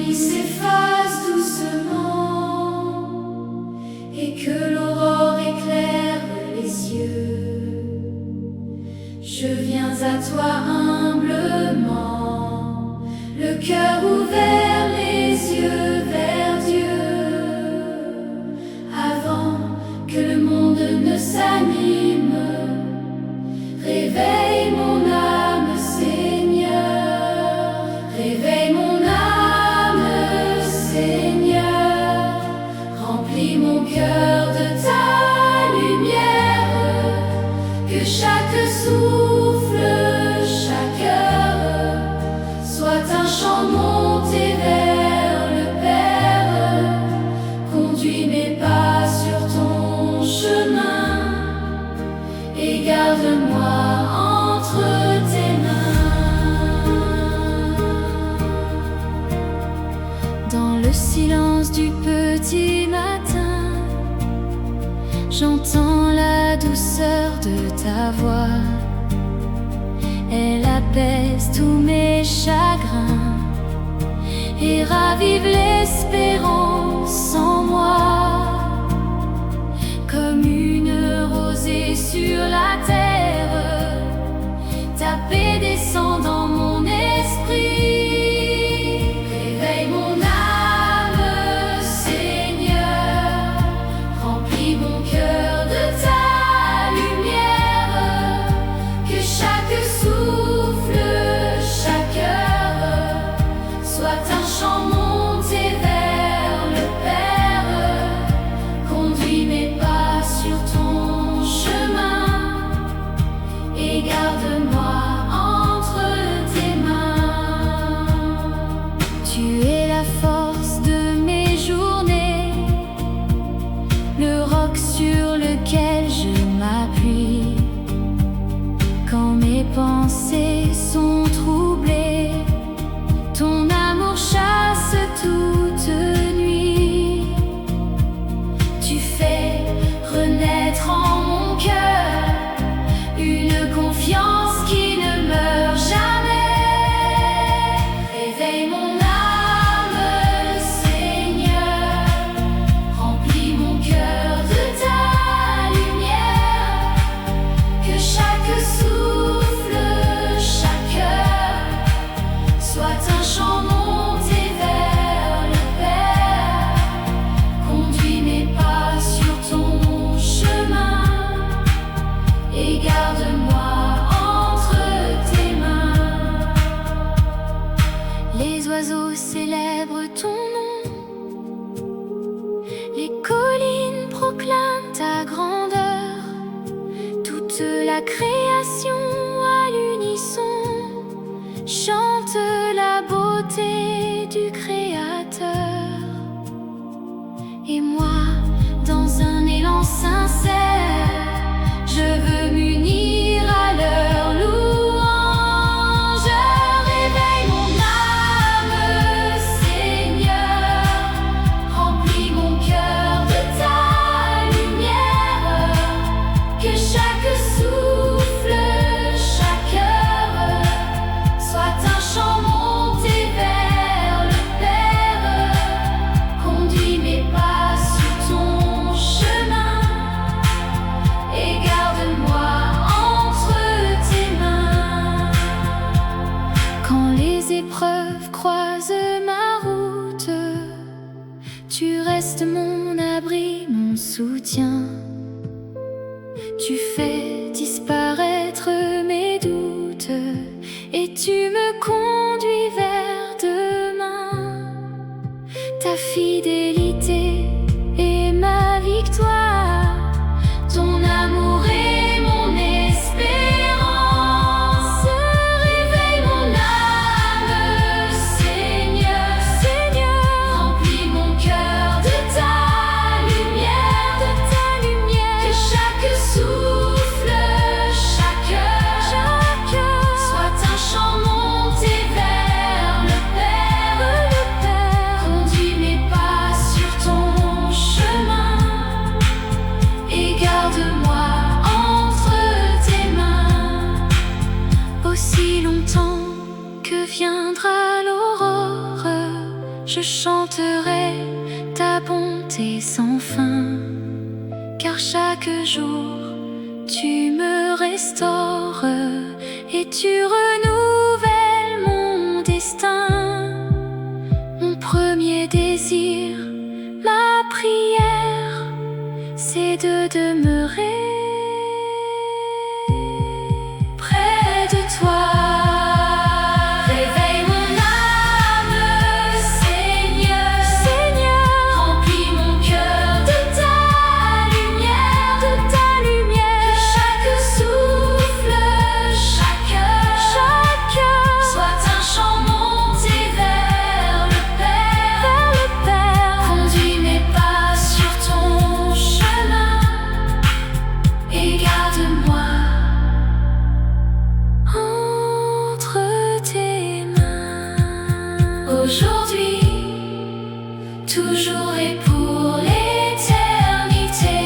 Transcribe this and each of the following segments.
nuit s'efface doucement et que l'aurore éclaire les cieux, je viens à toi humblement, le cœur ouvert, les yeux vers Dieu, avant que le monde ne s'anime. Réveille mon âme, Seigneur, réveille mon âme, Seigneur, remplis mon cœur de ta lumière, que chaque souffle, chaque heure soit un chant monté vers le Père. Conduis mes pas sur ton chemin et garde-moi entre tes mains. Dans le silence du petit matin, j'entends la douceur de ta voix. Elle apaise tous mes chagrins et ravive l'espérance en moi. Comme une rosée sur la terre, ta paix descend dans mon esprit. Réveille mon âme, Seigneur, remplis mon cœur de ta lumière, que chaque souffle, chaque heure soit un chant monté vers le Père. Conduis mes pas sur ton chemin et garde-moi entre tes mains. Tu es la force de mes journées, le roc sur lequel je m'appuie. Quand mes pensées sont troublées, ton amour chasse toute nuit. Tu fais renaître en mon cœur une confiance qui ne meurt jamais. Réveille mon âme, Seigneur, remplis mon cœur de ta lumière, que chaque souffle, chaque heure soit un chant monté vers le Père. Conduis mes pas sur ton chemin et garde-moi entre tes mains. Les oiseaux célèbrent ton nom, les collines proclament ta grandeur, toute la création à l'unisson chante la beauté du Créateur. Et moi, dans un élan sincère, je veux m'unir à leur louange. Réveille mon âme, Seigneur, remplis mon cœur de ta lumière, que chaque souffle, chaque heure soit un chant monté vers le Père. Conduis mes pas sur ton chemin et garde-moi entre tes mains. Quand les épreuves croisent ma route, tu restes mon abri, mon soutien. Tu fais disparaître mes doutes et tu me conduis vers demain. Ta fidélité est ma victoire, ton amour est mon espérance. Réveille mon âme, Seigneur, Seigneur, remplis mon cœur de ta lumière, que chaque souffle, je chanterai ta bonté sans fin, car chaque jour tu me restaures et tu renouvelles mon destin. Mon premier désir, ma prière, c'est de demeurer près de toi. Réveille mon âme, Seigneur, Seigneur, remplis mon cœur de ta lumière, de ta lumière. Que chaque souffle, chaque heure soit un chant monté vers le Père. Conduis mes pas sur ton chemin et garde-moi entre tes mains. Aujourd'hui, toujours et pour l'éternité.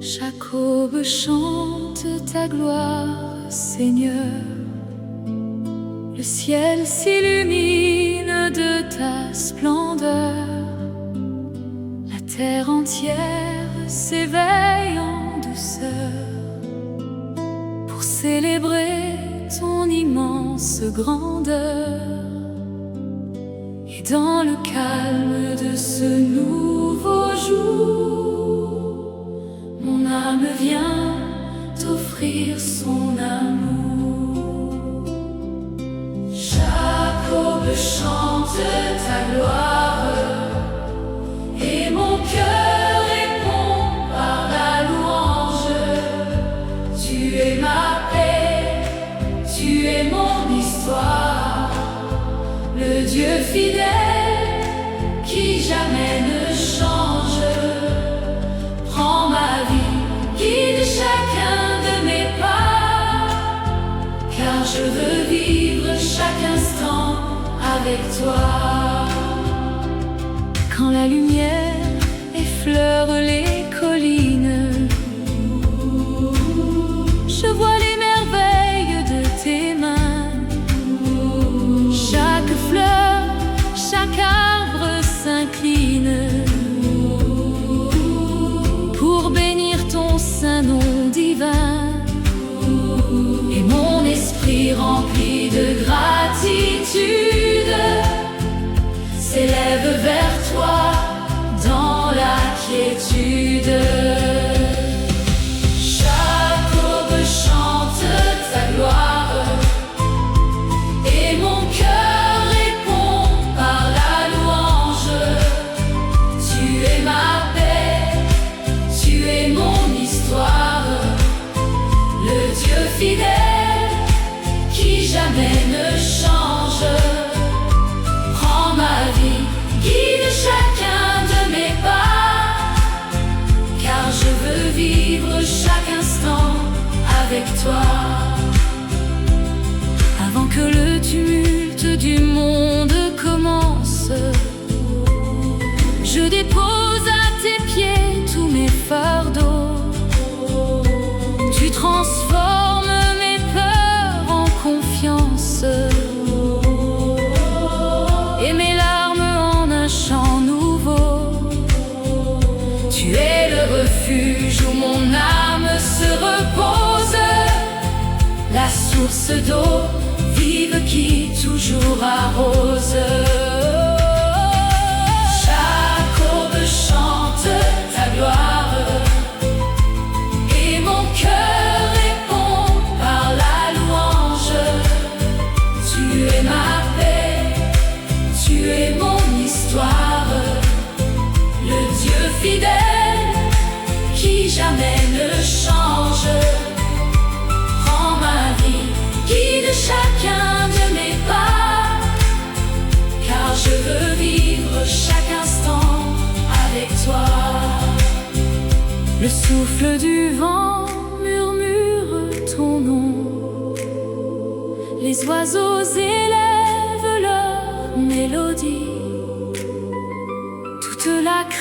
Chaque aube chante ta gloire, Seigneur. Le ciel s'illumine de ta splendeur. La terre entière s'éveille en douceur pour célébrer ton immense grandeur. Et dans le calme de ce nouveau jour, mon âme vient t'offrir son amour. Chaque aube chante ta gloire et mon cœur répond par la louange. Tu es ma paix, tu es mon histoire, le Dieu fidèle qui jamais ne change. Prends ma vie, guide chacun de mes pas, car je veux vivre chaque instant avec toi. Quand la lumière effleure les collines, je vois les merveilles de tes mains. Chaque fleur, chaque arbre s'incline pour bénir ton saint nom divin. Et mon esprit rempli de gratitude s'élève vers toi dans la quiétude. Chaque aube chante ta gloire et mon cœur répond par la louange. Tu es ma paix, tu es mon histoire, le Dieu fidèle qui jamais ne change. Prends ma vie, guide chacun de mes pas, car je veux vivre chaque instant avec toi. Avant que le tumulte du monde commence, je dépose à tes pieds tous mes fardeaux. Tu transformes mes peurs en confiance et mes larmes en un chant nouveau. Tu es le refuge où mon âme se repose, la source d'eau vive qui toujours arrose. Chaque aube chante ta gloire et mon cœur répond par la louange. Tu es ma paix, tu es mon histoire, le Dieu fidèle qui jamais ne change. Prends ma vie, guide chacun de mes pas, car je veux vivre chaque instant avec toi. Le souffle du vent murmure ton nom, les oiseaux élèvent leur mélodie. Toute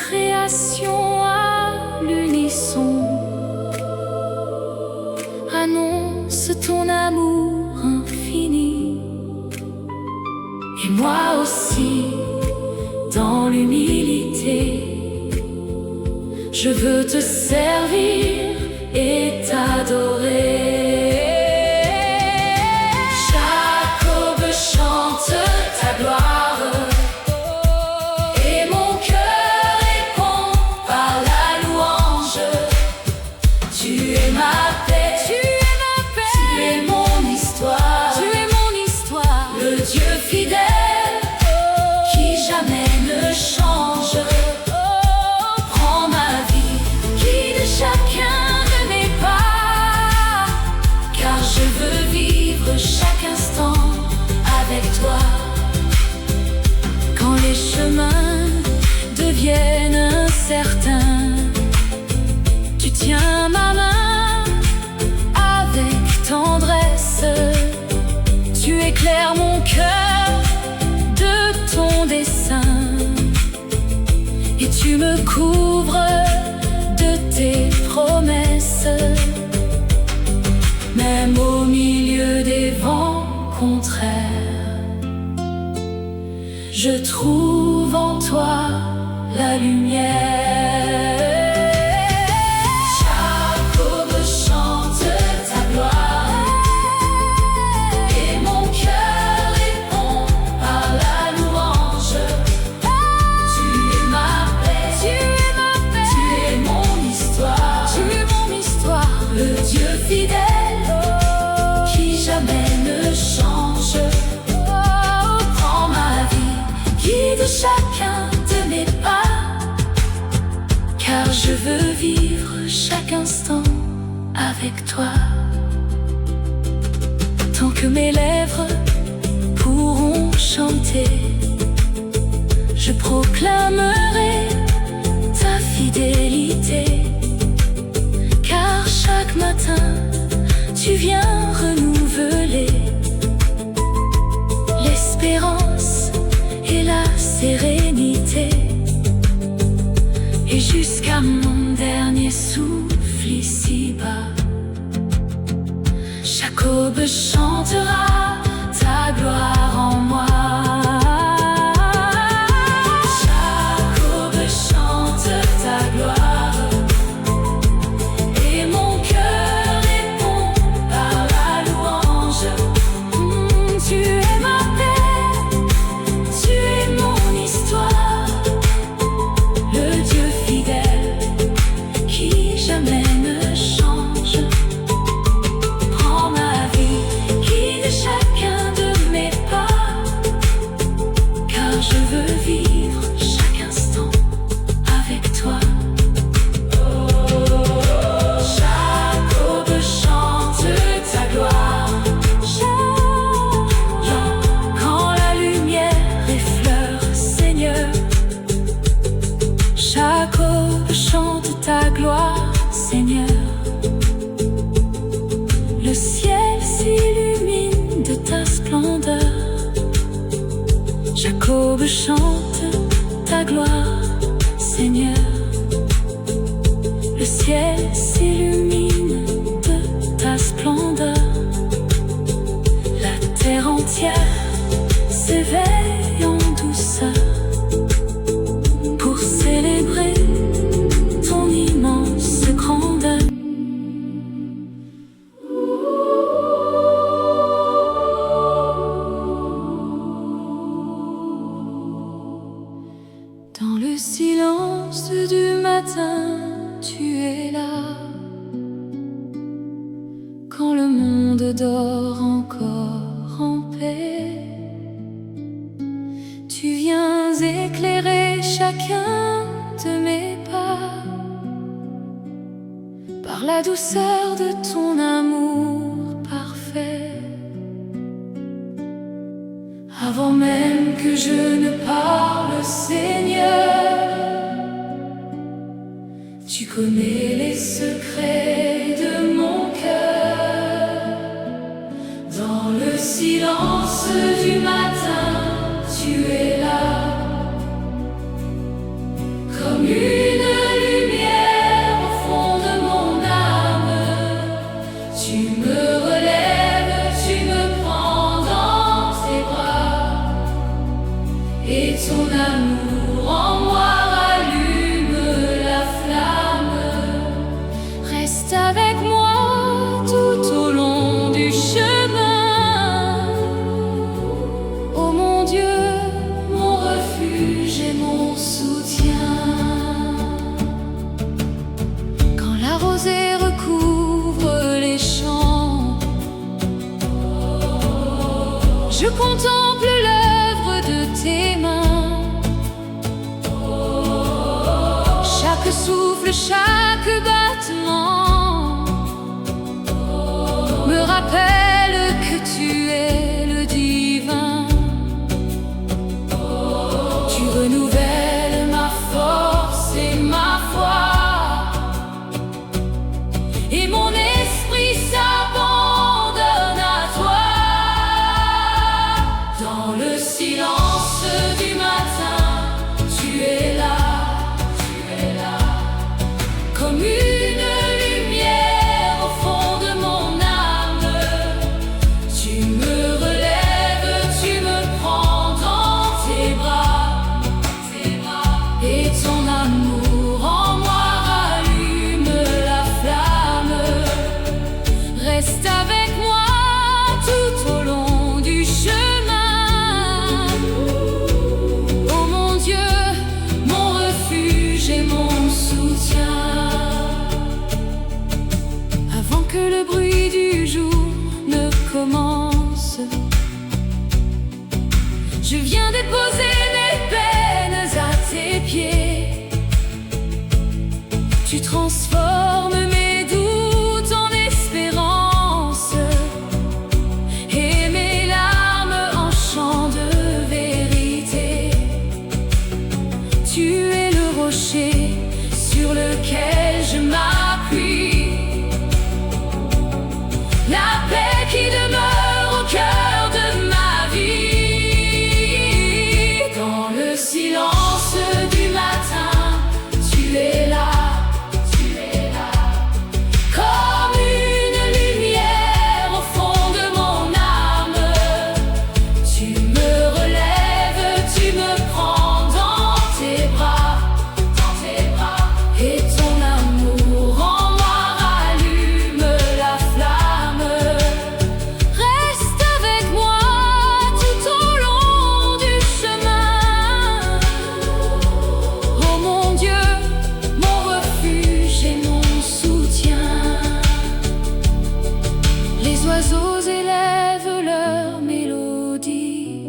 création à l'unisson annonce ton amour infini. Et moi aussi, dans l'humilité, je veux te servir et t'adorer. Chaque aube chante ta gloire, et mon cœur répond par la louange. Tu es ma paix, tu es ma paix, tu es mon histoire, tu es mon histoire, le Dieu fidèle qui jamais ne change. Prends ma vie, guide chacun de mes pas, car je veux vivre chaque instant avec toi. Quand les chemins deviennent incertains, tu tiens ma main avec tendresse. Tu éclaires mon cœur de ton dessein, et tu me couvres de tes promesses. Même au milieu des vents contraires, je trouve en toi la lumière. Chaque aube chante ta gloire, et mon cœur répond par la louange. Tu es ma paix, tu es ma paix, tu es mon histoire, tu es mon histoire, le Dieu fidèle qui jamais ne change. Prends ma vie, guide chacun de mes pas, car je veux vivre chaque instant avec toi. Tant que mes lèvres pourront chanter, je proclamerai ta fidélité, car chaque matin tu viens renouveler l'espérance et la sérénité. Et jusqu'à mon dernier souffle ici-bas, chaque aube chantera ta gloire en moi. Chaque aube chante ta gloire, et mon cœur répond par la louange. Tu es ma paix, tu es mon histoire, le Dieu fidèle qui jamais ne change. Prends ma vie, guide chacun de mes pas, car je veux vivre chaque instant avec toi. Chaque aube chante ta gloire, quand la lumière effleure, Seigneur. Chaque aube chante ta gloire, Seigneur. Le ciel s'illumine de ta splendeur. Chaque aube chante ta gloire, Seigneur. Le ciel s'illumine de ta splendeur. La terre entière s'éveille en douceur pour célébrer ton immense grandeur. Dans le silence du matin, tu es là. Quand le monde dort encore en paix, tu viens éclairer chacun de mes pas par la douceur de ton amour parfait. Avant même que je ne parle, Seigneur, tu connais les secrets de mon cœur. Dans le silence du matin, tu es là, comme une Tu me relèves, tu me prends dans tes bras, et ton amour en moi rallume la flamme. Reste avec moi tout au long du chemin. Oh mon Dieu, mon refuge et mon soutien. Quand la rosée recouvre les champs, je contemple l'œuvre de tes mains. Chaque souffle, chaque battement me rappelle que tu es le divin. Tu renouvelles ma force et ma foi, et mon esprit s'abandonne à toi. Dans le silence du matin, tu es là, comme une lumière au fond de mon âme. Tu me relèves, tu me prends dans tes bras, et ton amour en moi rallume la flamme. Reste avec moi tout au long du chemin. Oh mon Dieu, mon refuge et mon soutien. Avant que le bruit du jour ne commence, je viens déposer mes peines à tes pieds. Tu transformes mes doutes en espérance, et mes larmes en chants de vérité. Tu es le rocher sur lequel je m'appuie, la paix qui demeure au cœur de ma vie. Dans le silence du matin, tu es là, comme une lumière au fond de mon âme. Tu me relèves, tu me prends dans tes bras, et ton amour en moi rallume la flamme. Reste avec moi tout au long du chemin. Oh mon Dieu, mon refuge et mon soutien. Les oiseaux élèvent leur mélodie,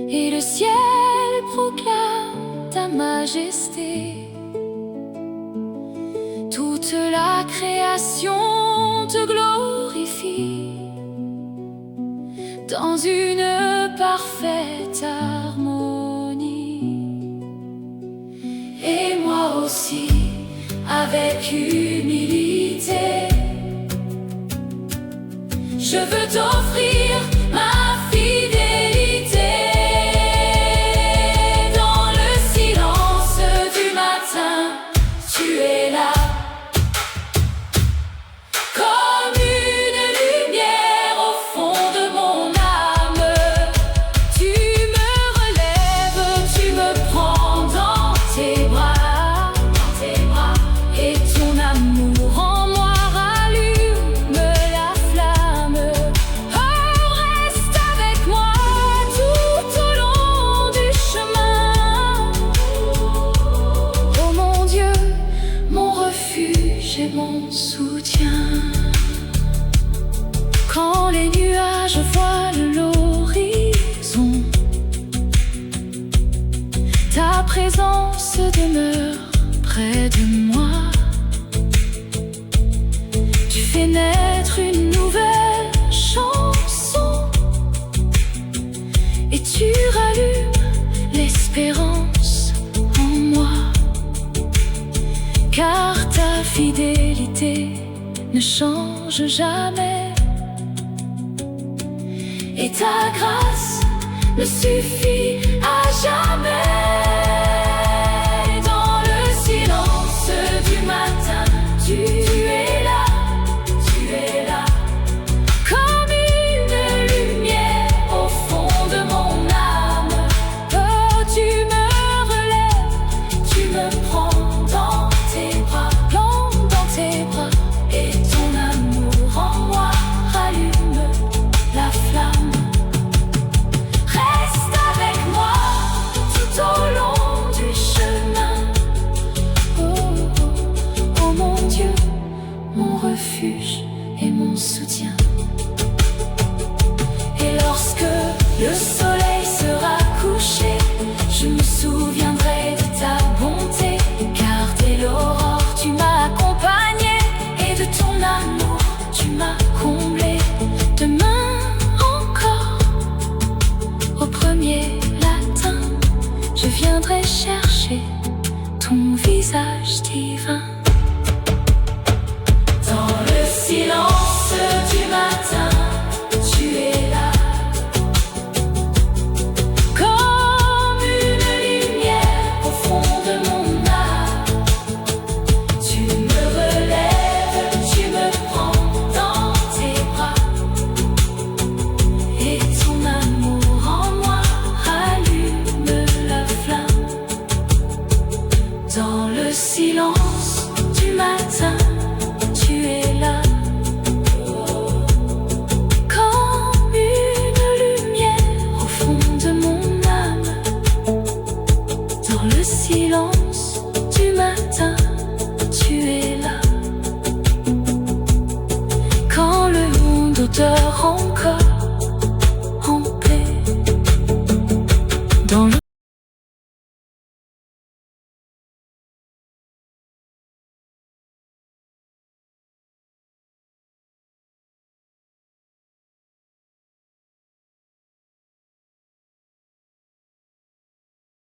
et le ciel proclame ta majesté. Toute la création te glorifie dans une parfaite harmonie. Et moi aussi, avec humilité, je veux t'offrir ma fidélité. Dans le silence du matin, tu es là, comme une lumière au fond de mon âme. Tu me relèves, tu me prends dans tes bras, et ton amour en moi rallume la flamme. Oh, reste avec moi tout au long du chemin. Oh mon Dieu, mon refuge et mon soutien. Quand les nuages voilent l'horizon, ta présence demeure près de moi. Tu fais naître une nouvelle chanson, et tu rallumes l'espérance en moi. Car ta fidélité ne change jamais, et ta grâce ne suffit à jamais. Dans le silence du matin, tu es là, refuge et mon soutien. Et lorsque le soleil sera couché, je me souviendrai de ta bonté, car dès l'aurore tu m'as accompagné, et de ton amour tu m'as comblé. Demain encore, au premier latin, je viendrai chercher ton visage divin. Dans le silence du matin, tu es là, comme une lumière au fond de mon âme. Tu me relèves, tu me prends dans tes bras, et ton amour en moi rallume la flamme. Dans le silence du matin, tu es là, comme une lumière au fond de mon âme. Dans le silence du matin, tu es là, quand le monde dort encore.